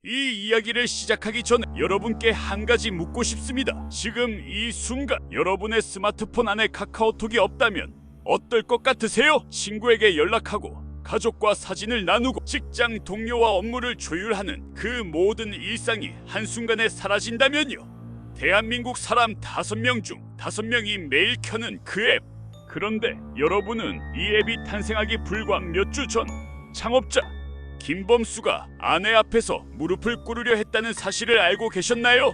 이 이야기를 시작하기 전에 여러분께 한 가지 묻고 싶습니다. 지금 이 순간 여러분의 스마트폰 안에 카카오톡이 없다면 어떨 것 같으세요? 친구에게 연락하고 가족과 사진을 나누고 직장 동료와 업무를 조율하는 그 모든 일상이 한순간에 사라진다면요. 대한민국 사람 5명 중 5명이 매일 켜는 그 앱. 그런데 여러분은 이 앱이 탄생하기 불과 몇 주 전 창업자 김범수가 아내 앞에서 무릎을 꿇으려 했다는 사실을 알고 계셨나요?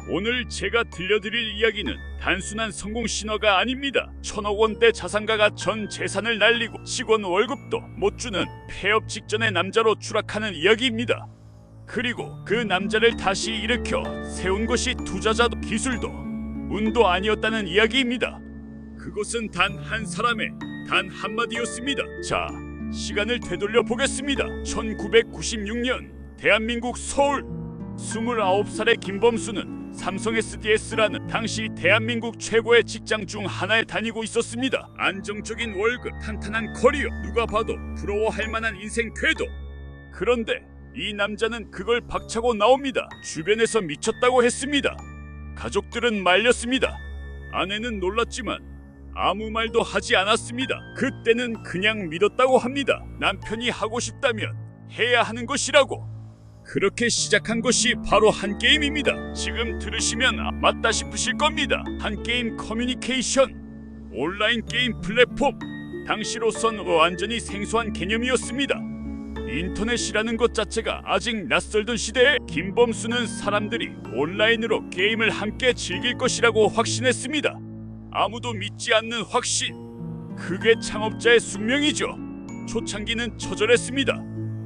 오늘 제가 들려드릴 이야기는 단순한 성공 신화가 아닙니다. 1,000억 원대 자산가가 전 재산을 날리고 직원 월급도 못 주는 폐업 직전의 남자로 추락하는 이야기입니다. 그리고 그 남자를 다시 일으켜 세운 것이 투자자도 기술도 운도 아니었다는 이야기입니다. 그것은 단 한 사람의 단 한마디였습니다. 자, 시간을 되돌려 보겠습니다. 1996년 대한민국 서울 29살의 김범수는 삼성 SDS라는 당시 대한민국 최고의 직장 중 하나에 다니고 있었습니다. 안정적인 월급, 탄탄한 커리어, 누가 봐도 부러워할 만한 인생 궤도. 그런데 이 남자는 그걸 박차고 나옵니다. 주변에서 미쳤다고 했습니다. 가족들은 말렸습니다. 아내는 놀랐지만 아무 말도 하지 않았습니다. 그때는 그냥 믿었다고 합니다. 남편이 하고 싶다면 해야 하는 것이라고. 그렇게 시작한 것이 바로 한게임입니다. 지금 들으시면 맞다 싶으실 겁니다. 한게임 커뮤니케이션 온라인 게임 플랫폼. 당시로선 완전히 생소한 개념이었습니다. 인터넷이라는 것 자체가 아직 낯설던 시대에 김범수는 사람들이 온라인으로 게임을 함께 즐길 것이라고 확신했습니다. 아무도 믿지 않는 확신, 그게 창업자의 숙명이죠. 초창기는 처절했습니다.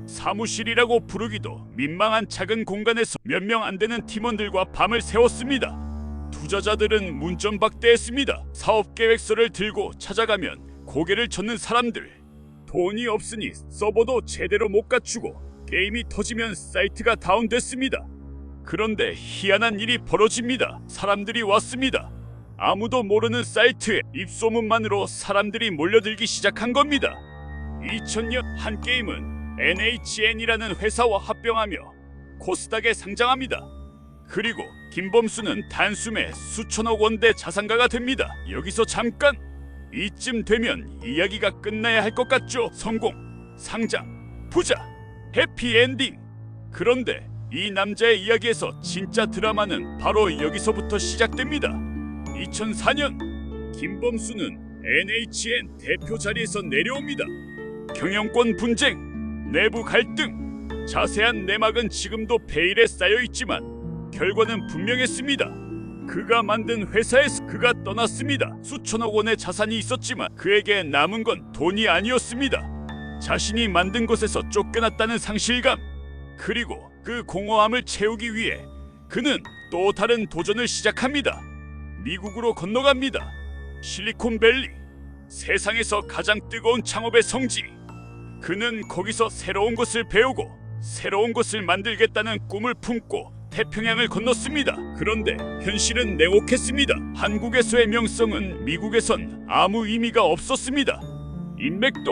사무실이라고 부르기도 민망한 작은 공간에서 몇 명 안 되는 팀원들과 밤을 새웠습니다. 투자자들은 문전박대했습니다. 사업계획서를 들고 찾아가면 고개를 젓는 사람들. 돈이 없으니 서버도 제대로 못 갖추고 게임이 터지면 사이트가 다운됐습니다. 그런데 희한한 일이 벌어집니다. 사람들이 왔습니다. 아무도 모르는 사이트에 입소문만으로 사람들이 몰려들기 시작한 겁니다. 2000년 한게임은 NHN이라는 회사와 합병하며 코스닥에 상장합니다. 그리고 김범수는 단숨에 수천억 원대 자산가가 됩니다. 여기서 잠깐! 이쯤 되면 이야기가 끝나야 할 것 같죠? 성공, 상장, 부자, 해피엔딩! 그런데 이 남자의 이야기에서 진짜 드라마는 바로 여기서부터 시작됩니다. 2004년 김범수는 NHN 대표 자리에서 내려옵니다. 경영권 분쟁, 내부 갈등, 자세한 내막은 지금도 베일에 쌓여있지만 결과는 분명했습니다. 그가 만든 회사에서 그가 떠났습니다. 수천억 원의 자산이 있었지만 그에게 남은 건 돈이 아니었습니다. 자신이 만든 곳에서 쫓겨났다는 상실감, 그리고 그 공허함을 채우기 위해 그는 또 다른 도전을 시작합니다. 미국으로 건너갑니다. 실리콘밸리, 세상에서 가장 뜨거운 창업의 성지. 그는 거기서 새로운 것을 배우고 새로운 것을 만들겠다는 꿈을 품고 태평양을 건넜습니다. 그런데 현실은 냉혹했습니다. 한국에서의 명성은 미국에선 아무 의미가 없었습니다. 인맥도,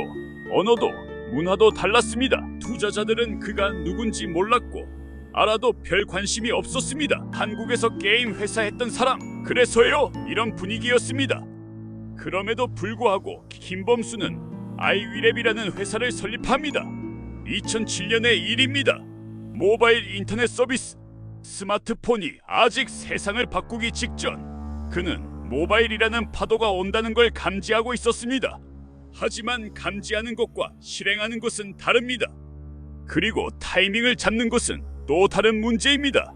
언어도, 문화도 달랐습니다. 투자자들은 그가 누군지 몰랐고 알아도 별 관심이 없었습니다. 한국에서 게임 회사 했던 사람, 그래서요, 이런 분위기였습니다. 그럼에도 불구하고 김범수는 아이위랩이라는 회사를 설립합니다. 2007년의 일입니다. 모바일 인터넷 서비스, 스마트폰이 아직 세상을 바꾸기 직전, 그는 모바일이라는 파도가 온다는 걸 감지하고 있었습니다. 하지만 감지하는 것과 실행하는 것은 다릅니다. 그리고 타이밍을 잡는 것은 또 다른 문제입니다.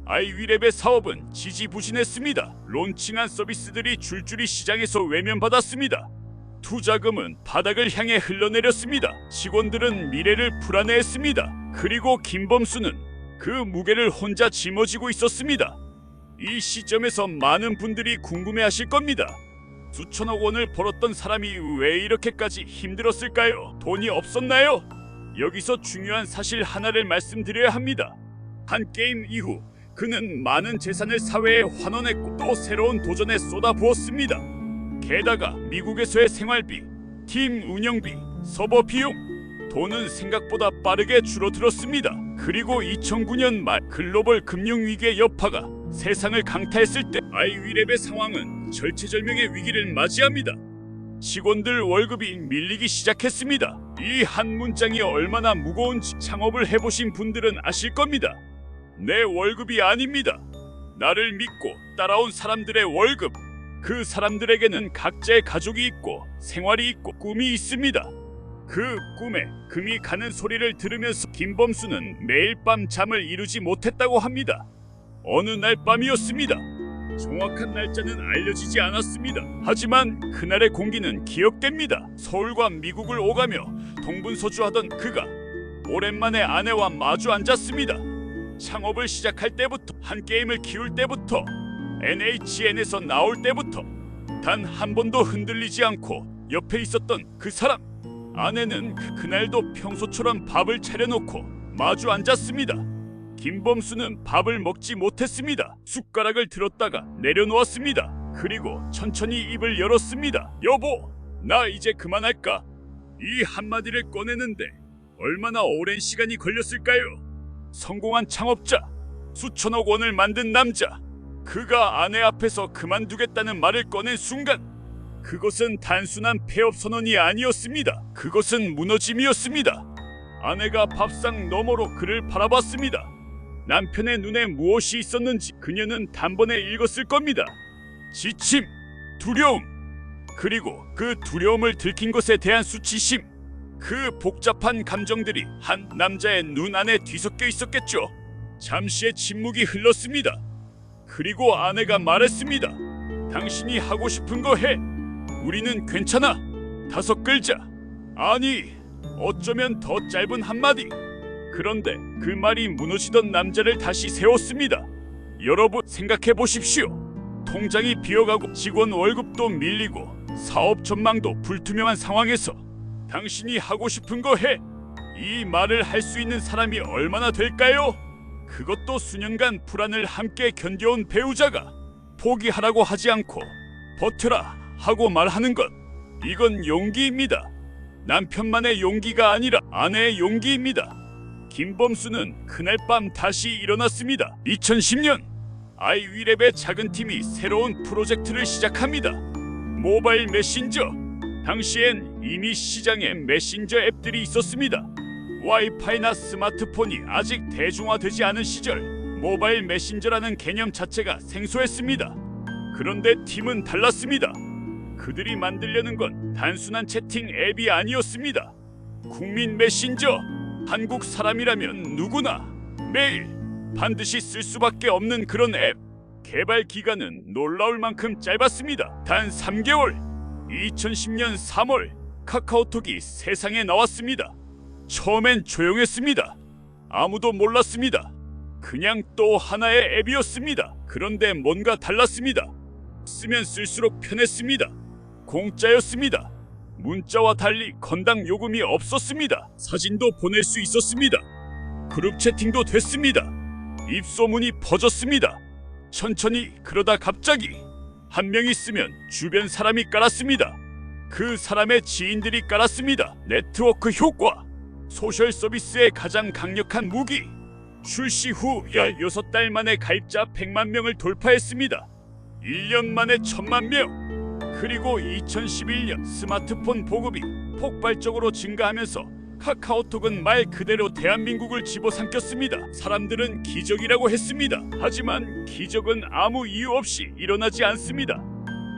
아이위랩의 사업은 지지부진했습니다. 론칭한 서비스들이 줄줄이 시장에서 외면받았습니다. 투자금은 바닥을 향해 흘러내렸습니다. 직원들은 미래를 불안해했습니다. 그리고 김범수는 그 무게를 혼자 짊어지고 있었습니다. 이 시점에서 많은 분들이 궁금해하실 겁니다. 수천억 원을 벌었던 사람이 왜 이렇게까지 힘들었을까요? 돈이 없었나요? 여기서 중요한 사실 하나를 말씀드려야 합니다. 한게임 이후 그는 많은 재산을 사회에 환원했고 또 새로운 도전에 쏟아부었습니다. 게다가 미국에서의 생활비, 팀 운영비, 서버 비용, 돈은 생각보다 빠르게 줄어들었습니다. 그리고 2009년 말 글로벌 금융위기의 여파가 세상을 강타했을 때 아이위랩의 상황은 절체절명의 위기를 맞이합니다. 직원들 월급이 밀리기 시작했습니다. 이 한 문장이 얼마나 무거운지 창업을 해보신 분들은 아실 겁니다. 내 월급이 아닙니다. 나를 믿고 따라온 사람들의 월급. 그 사람들에게는 각자의 가족이 있고 생활이 있고 꿈이 있습니다. 그 꿈에 금이 가는 소리를 들으면서 김범수는 매일 밤 잠을 이루지 못했다고 합니다. 어느 날 밤이었습니다. 정확한 날짜는 알려지지 않았습니다. 하지만 그날의 공기는 기억됩니다. 서울과 미국을 오가며 동분서주하던 그가 오랜만에 아내와 마주 앉았습니다. 창업을 시작할 때부터, 한 게임을 키울 때부터, NHN에서 나올 때부터 단 한 번도 흔들리지 않고 옆에 있었던 그 사람. 아내는 그날도 평소처럼 밥을 차려놓고 마주 앉았습니다. 김범수는 밥을 먹지 못했습니다. 숟가락을 들었다가 내려놓았습니다. 그리고 천천히 입을 열었습니다. 여보, 나 이제 그만할까? 이 한마디를 꺼내는데 얼마나 오랜 시간이 걸렸을까요? 성공한 창업자, 수천억 원을 만든 남자, 그가 아내 앞에서 그만두겠다는 말을 꺼낸 순간 그것은 단순한 폐업 선언이 아니었습니다. 그것은 무너짐이었습니다. 아내가 밥상 너머로 그를 바라봤습니다. 남편의 눈에 무엇이 있었는지 그녀는 단번에 읽었을 겁니다. 지침, 두려움, 그리고 그 두려움을 들킨 것에 대한 수치심. 그 복잡한 감정들이 한 남자의 눈 안에 뒤섞여 있었겠죠. 잠시의 침묵이 흘렀습니다. 그리고 아내가 말했습니다. 당신이 하고 싶은 거 해. 우리는 괜찮아. 다섯 글자. 아니, 어쩌면 더 짧은 한마디. 그런데 그 말이 무너지던 남자를 다시 세웠습니다. 여러분 생각해 보십시오. 통장이 비어가고 직원 월급도 밀리고 사업 전망도 불투명한 상황에서 당신이 하고 싶은 거 해. 이 말을 할 수 있는 사람이 얼마나 될까요? 그것도 수년간 불안을 함께 견뎌온 배우자가 포기하라고 하지 않고 버텨라 하고 말하는 것. 이건 용기입니다. 남편만의 용기가 아니라 아내의 용기입니다. 김범수는 그날 밤 다시 일어났습니다. 2010년 아이위랩의 작은 팀이 새로운 프로젝트를 시작합니다. 모바일 메신저. 당시엔 이미 시장에 메신저 앱들이 있었습니다. 와이파이나 스마트폰이 아직 대중화되지 않은 시절 모바일 메신저라는 개념 자체가 생소했습니다. 그런데 팀은 달랐습니다. 그들이 만들려는 건 단순한 채팅 앱이 아니었습니다. 국민 메신저. 한국 사람이라면 누구나 매일 반드시 쓸 수밖에 없는 그런 앱. 개발 기간은 놀라울 만큼 짧았습니다. 단 3개월. 2010년 3월 카카오톡이 세상에 나왔습니다. 처음엔 조용했습니다. 아무도 몰랐습니다. 그냥 또 하나의 앱이었습니다. 그런데 뭔가 달랐습니다. 쓰면 쓸수록 편했습니다. 공짜였습니다. 문자와 달리 건당 요금이 없었습니다. 사진도 보낼 수 있었습니다. 그룹 채팅도 됐습니다. 입소문이 퍼졌습니다. 천천히 그러다 갑자기 한 명이 쓰면 주변 사람이 깔았습니다. 그 사람의 지인들이 깔았습니다. 네트워크 효과. 소셜 서비스의 가장 강력한 무기. 출시 후 16달 만에 가입자 100만 명을 돌파했습니다. 1년 만에 1000만 명. 그리고 2011년 스마트폰 보급이 폭발적으로 증가하면서 카카오톡은 말 그대로 대한민국을 집어삼켰습니다. 사람들은 기적이라고 했습니다. 하지만 기적은 아무 이유 없이 일어나지 않습니다.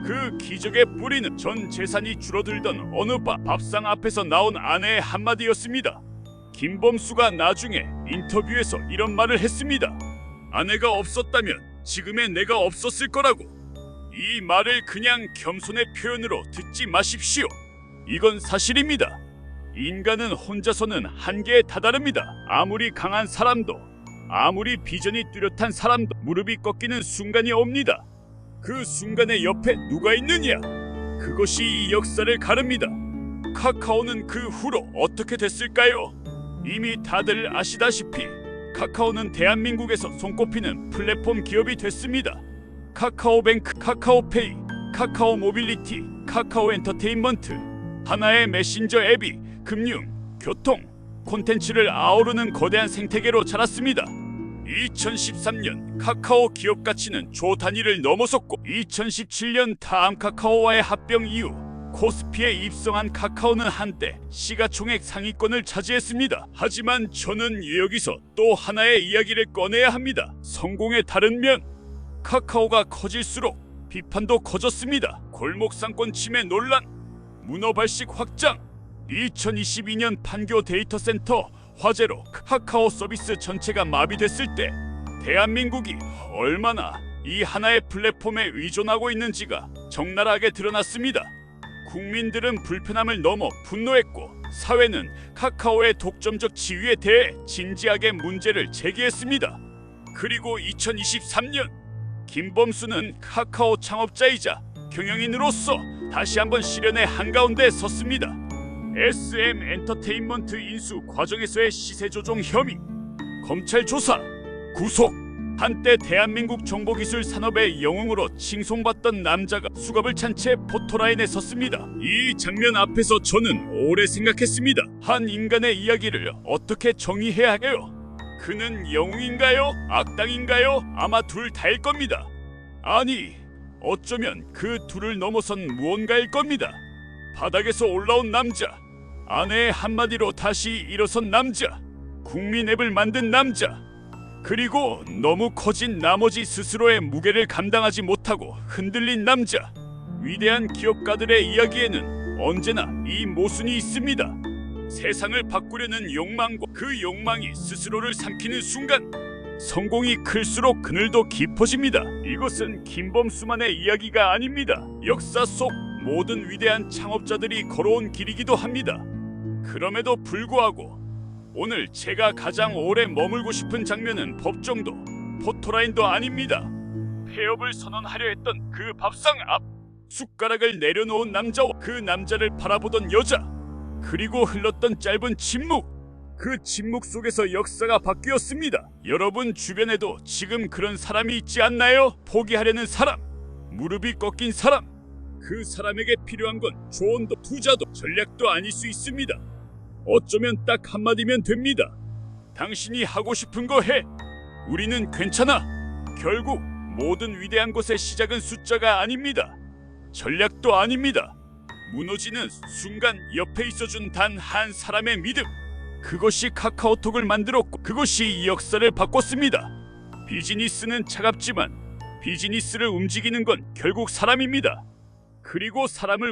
그 기적의 뿌리는 전 재산이 줄어들던 어느 밥상 앞에서 나온 아내의 한마디였습니다. 김범수가 나중에 인터뷰에서 이런 말을 했습니다. 아내가 없었다면 지금의 내가 없었을 거라고. 이 말을 그냥 겸손의 표현으로 듣지 마십시오. 이건 사실입니다. 인간은 혼자서는 한계에 다다릅니다. 아무리 강한 사람도, 아무리 비전이 뚜렷한 사람도 무릎이 꺾이는 순간이 옵니다. 그 순간에 옆에 누가 있느냐? 그것이 이 역사를 가릅니다. 카카오는 그 후로 어떻게 됐을까요? 이미 다들 아시다시피 카카오는 대한민국에서 손꼽히는 플랫폼 기업이 됐습니다. 카카오뱅크, 카카오페이, 카카오 모빌리티, 카카오 엔터테인먼트. 하나의 메신저 앱이 금융, 교통, 콘텐츠를 아우르는 거대한 생태계로 자랐습니다. 2013년 카카오 기업 가치는 조 단위를 넘어섰고 2017년 다음 카카오와의 합병 이후 코스피에 입성한 카카오는 한때 시가총액 상위권을 차지했습니다. 하지만 저는 여기서 또 하나의 이야기를 꺼내야 합니다. 성공의 다른 면, 카카오가 커질수록 비판도 커졌습니다. 골목상권 침해 논란, 문어 발식 확장, 2022년 판교 데이터 센터 화재로 카카오 서비스 전체가 마비됐을 때 대한민국이 얼마나 이 하나의 플랫폼에 의존하고 있는지가 적나라하게 드러났습니다. 국민들은 불편함을 넘어 분노했고 사회는 카카오의 독점적 지위에 대해 진지하게 문제를 제기했습니다. 그리고 2023년 김범수는 카카오 창업자이자 경영인으로서 다시 한번 시련의 한가운데 섰습니다. SM 엔터테인먼트 인수 과정에서의 시세 조종 혐의, 검찰 조사, 구속. 한때 대한민국 정보기술 산업의 영웅으로 칭송받던 남자가 수갑을 찬 채 포토라인에 섰습니다. 이 장면 앞에서 저는 오래 생각했습니다. 한 인간의 이야기를 어떻게 정의해야 해요? 그는 영웅인가요? 악당인가요? 아마 둘 다일 겁니다. 아니, 어쩌면 그 둘을 넘어선 무언가일 겁니다. 바닥에서 올라온 남자, 아내의 한마디로 다시 일어선 남자, 국민 앱을 만든 남자, 그리고 너무 커진 나머지 스스로의 무게를 감당하지 못하고 흔들린 남자. 위대한 기업가들의 이야기에는 언제나 이 모순이 있습니다. 세상을 바꾸려는 욕망과 그 욕망이 스스로를 삼키는 순간 성공이 클수록 그늘도 깊어집니다. 이것은 김범수만의 이야기가 아닙니다. 역사 속 모든 위대한 창업자들이 걸어온 길이기도 합니다. 그럼에도 불구하고 오늘 제가 가장 오래 머물고 싶은 장면은 법정도 포토라인도 아닙니다. 폐업을 선언하려 했던 그 밥상 앞, 숟가락을 내려놓은 남자와 그 남자를 바라보던 여자, 그리고 흘렀던 짧은 침묵. 그 침묵 속에서 역사가 바뀌었습니다. 여러분 주변에도 지금 그런 사람이 있지 않나요? 포기하려는 사람, 무릎이 꺾인 사람. 그 사람에게 필요한 건 조언도 투자도 전략도 아닐 수 있습니다. 어쩌면 딱 한마디면 됩니다. 당신이 하고 싶은 거 해. 우리는 괜찮아. 결국 모든 위대한 것의 시작은 숫자가 아닙니다. 전략도 아닙니다. 무너지는 순간 옆에 있어준 단 한 사람의 믿음. 그것이 카카오톡을 만들었고 그것이 이 역사를 바꿨습니다. 비즈니스는 차갑지만 비즈니스를 움직이는 건 결국 사람입니다. 그리고 사람을